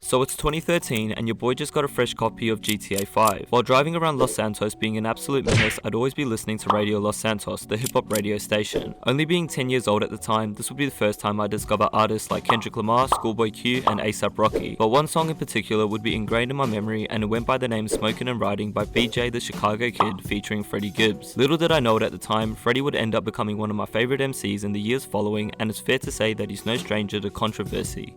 So it's 2013 and your boy just got a fresh copy of GTA 5. While driving around Los Santos being an absolute menace, I'd always be listening to Radio Los Santos, the hip-hop radio station. Only being 10 years old at the time, this would be the first time I discover artists like Kendrick Lamar, Schoolboy Q, and A$AP Rocky. But one song in particular would be ingrained in my memory, and it went by the name Smokin' and Riding by BJ the Chicago Kid featuring Freddie Gibbs. Little did I know it at the time, Freddie would end up becoming one of my favorite MCs in the years following, and it's fair to say that he's no stranger to controversy.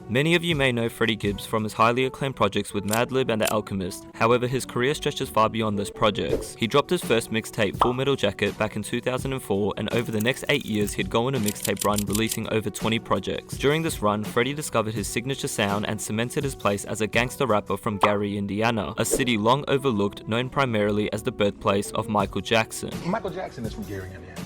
Many of you may know Freddie Gibbs from his highly acclaimed projects with Madlib and The Alchemist. However, his career stretches far beyond those projects. He dropped his first mixtape, Full Metal Jacket, back in 2004, and over the next 8 years he'd go on a mixtape run releasing over 20 projects. During this run, Freddie discovered his signature sound and cemented his place as a gangster rapper from Gary, Indiana, a city long overlooked, known primarily as the birthplace of Michael Jackson. Michael Jackson is from Gary, Indiana.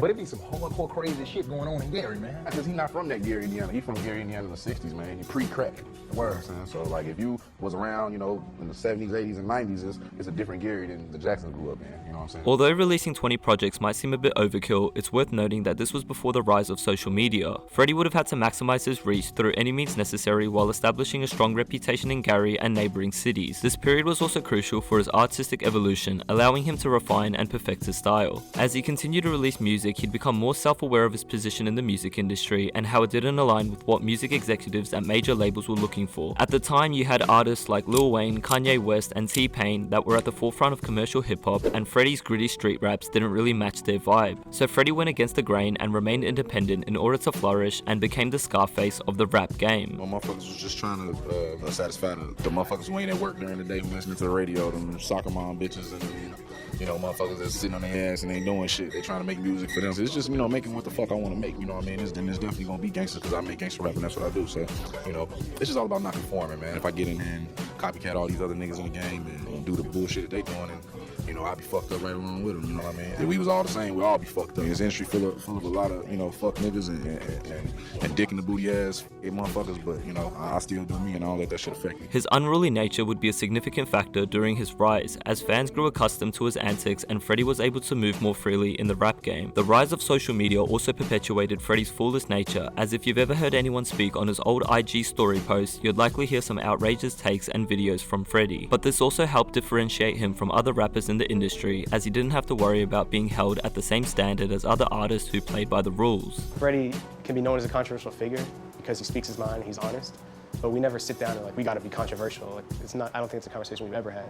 But it be some hardcore crazy shit going on in Gary, man. Because he's not from that Gary, Indiana. He's from Gary, Indiana in the 60s, man. He pre-crack. Word. So, like, if you was around, you know, in the 70s, 80s, and 90s, it's a different Gary than the Jacksons grew up in. You know what I'm saying? Although releasing 20 projects might seem a bit overkill, it's worth noting that this was before the rise of social media. Freddie would have had to maximize his reach through any means necessary while establishing a strong reputation in Gary and neighboring cities. This period was also crucial for his artistic evolution, allowing him to refine and perfect his style. As he continued to release music, he'd become more self-aware of his position in the music industry and how it didn't align with what music executives at major labels were looking for. At the time, you had artists like Lil Wayne, Kanye West, and T-Pain that were at the forefront of commercial hip-hop, and Freddie's gritty street raps didn't really match their vibe. So Freddie went against the grain and remained independent in order to flourish and became the Scarface of the rap game. My motherfuckers was just trying to satisfy the motherfuckers who ain't at work during the day, who listening to the radio, them soccer mom bitches and you know, motherfuckers that's sitting on their ass and ain't doing shit. They trying to make music for them. So it's just, you know, making what the fuck I want to make. You know what I mean? It's definitely gonna be gangster because I make gangster rap and that's what I do. So, you know, it's just all about not conforming, man. If I get in here and copycat all these other niggas in the game and do the bullshit that they doing, and you know, I'll be fucked up right along with them. You know what I mean? If we was all the same, we'd all be fucked up. This industry full of a lot of, you know, fuck niggas and dick in the booty ass motherfuckers. But you know, I still do me and I don't let that shit affect me. His unruly nature would be a significant factor during his rise, as fans grew accustomed to his antics and Freddie was able to move more freely in the rap game. The rise of social media also perpetuated Freddie's foolish nature, as if you've ever heard anyone speak on his old IG story posts, you'd likely hear some outrageous takes and videos from Freddie. But this also helped differentiate him from other rappers in the industry, as he didn't have to worry about being held at the same standard as other artists who played by the rules. Freddie can be known as a controversial figure because he speaks his mind and he's honest, but we never sit down and like, we gotta be controversial. Like, it's not, I don't think it's a conversation we've ever had.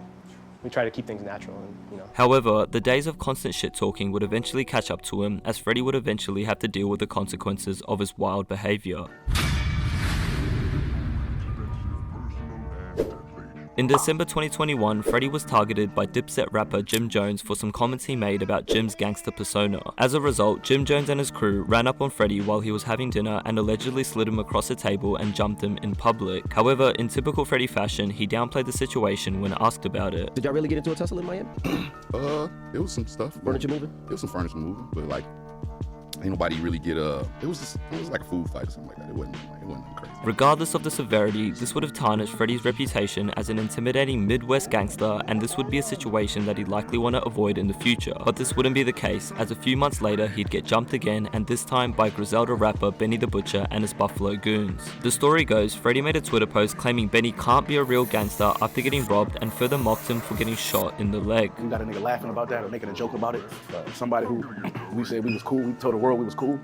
We try to keep things natural and, you know. However, the days of constant shit talking would eventually catch up to him, as Freddie would eventually have to deal with the consequences of his wild behavior. In December 2021, Freddie was targeted by Dipset rapper Jim Jones for some comments he made about Jim's gangster persona. As a result, Jim Jones and his crew ran up on Freddie while he was having dinner and allegedly slid him across a table and jumped him in public. However, in typical Freddie fashion, he downplayed the situation when asked about it. Did y'all really get into a tussle in Miami? It was some stuff. Furniture moving? It was some furniture moving, but like, ain't nobody really get it was like a food fight or something like that. It wasn't crazy. Regardless of the severity, this would have tarnished Freddie's reputation as an intimidating Midwest gangster, and this would be a situation that he'd likely want to avoid in the future. But this wouldn't be the case, as a few months later he'd get jumped again, and this time by Griselda rapper Benny the Butcher and his Buffalo Goons. The story goes, Freddie made a Twitter post claiming Benny can't be a real gangster after getting robbed, and further mocked him for getting shot in the leg. We got a nigga laughing about that or making a joke about it. Somebody who we said we was cool, we told the world we was cool.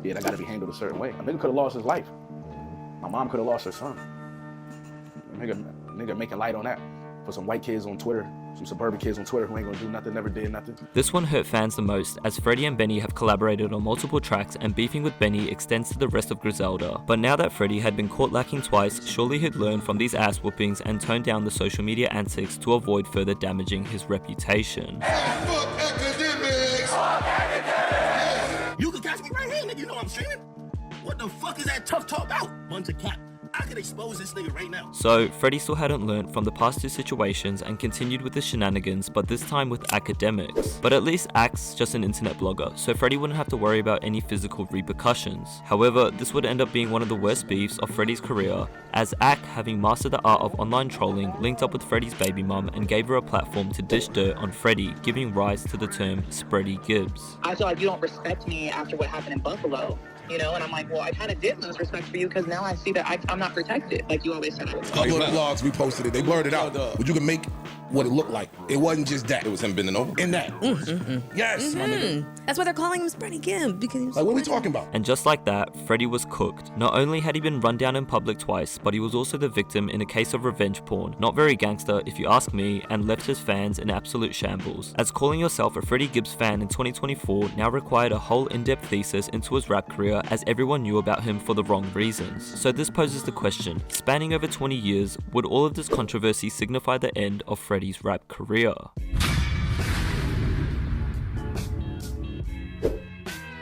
Yeah, that gotta be handled a certain way. A nigga could have lost his life. My mom could have lost her son. Nigga making light on that for some white kids on Twitter, some suburban kids on Twitter who ain't gonna do nothing, never did nothing. This one hurt fans the most, as Freddie and Benny have collaborated on multiple tracks, and beefing with Benny extends to the rest of Griselda. But now that Freddie had been caught lacking twice, surely he'd learn from these ass whoopings and tone down the social media antics to avoid further damaging his reputation. You can catch me right here, nigga. You know I'm streaming. What the fuck is that tough talk out? Bunch of cap. I could expose this nigga right now. So, Freddie still hadn't learned from the past two situations and continued with the shenanigans, but this time with academics. But at least Ack's just an internet blogger, so Freddie wouldn't have to worry about any physical repercussions. However, this would end up being one of the worst beefs of Freddie's career, as Ack, having mastered the art of online trolling, linked up with Freddie's baby mum and gave her a platform to dish dirt on Freddie, giving rise to the term Freddie Gibbs. I feel like you don't respect me after what happened in Buffalo, you know? And I'm like, well, I kind of did lose respect for you because now I see that I'm not protected, like you always said. A couple of the blogs, we posted it. They blurred it out, but you can make what it looked like. It wasn't just that. It was him bending over. In that. Yes, my nigga. That's why they're calling him Freddie Gibbs, because he was Like, what are we talking about? And just like that, Freddie was cooked. Not only had he been run down in public twice, but he was also the victim in a case of revenge porn. Not very gangster, if you ask me, and left his fans in absolute shambles. As calling yourself a Freddie Gibbs fan in 2024 now required a whole in-depth thesis into his rap career, as everyone knew about him for the wrong reasons. So this poses the question, spanning over 20 years, would all of this controversy signify the end of Freddie's rap career?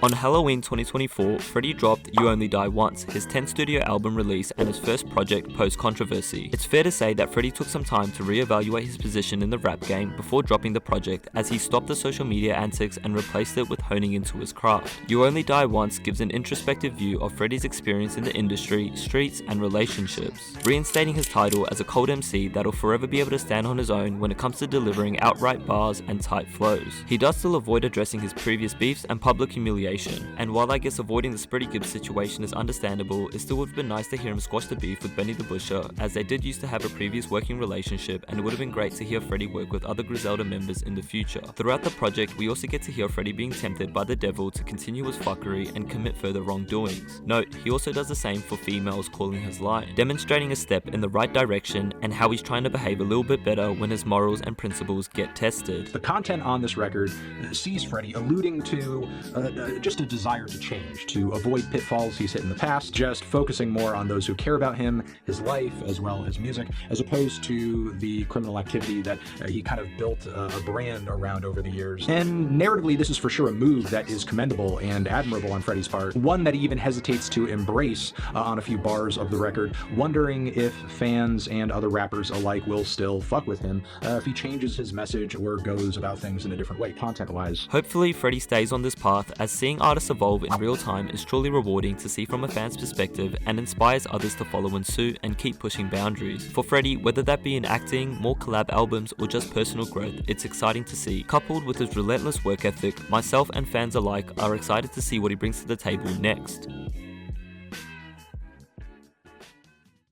On Halloween 2024, Freddie dropped You Only Die Once, his 10th studio album release and his first project post-controversy. It's fair to say that Freddie took some time to re-evaluate his position in the rap game before dropping the project, as he stopped the social media antics and replaced it with honing into his craft. You Only Die Once gives an introspective view of Freddie's experience in the industry, streets, and relationships, reinstating his title as a cold MC that'll forever be able to stand on his own when it comes to delivering outright bars and tight flows. He does still avoid addressing his previous beefs and public humiliation. And while I guess avoiding the Freddie Gibbs situation is understandable, it still would have been nice to hear him squash the beef with Benny the Butcher, as they did used to have a previous working relationship, and it would have been great to hear Freddie work with other Griselda members in the future. Throughout the project, we also get to hear Freddie being tempted by the devil to continue his fuckery and commit further wrongdoings. Note, he also does the same for females calling his line, demonstrating a step in the right direction and how he's trying to behave a little bit better when his morals and principles get tested. The content on this record sees Freddie alluding to just a desire to change, to avoid pitfalls he's hit in the past, just focusing more on those who care about him, his life, as well as music, as opposed to the criminal activity that he kind of built a brand around over the years. And narratively, this is for sure a move that is commendable and admirable on Freddie's part, one that he even hesitates to embrace on a few bars of the record, wondering if fans and other rappers alike will still fuck with him if he changes his message or goes about things in a different way, content-wise. Hopefully, Freddie stays on this path, as seeing artists evolve in real time is truly rewarding to see from a fan's perspective and inspires others to follow in suit and keep pushing boundaries. For Freddie, whether that be in acting, more collab albums, or just personal growth, it's exciting to see. Coupled with his relentless work ethic, myself and fans alike are excited to see what he brings to the table next.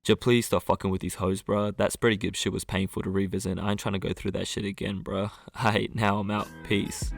Just please stop fucking with these hoes, bruh. That Freddie Gibbs shit was painful to revisit. I ain't trying to go through that shit again, bruh. Hey, now I'm out. Peace.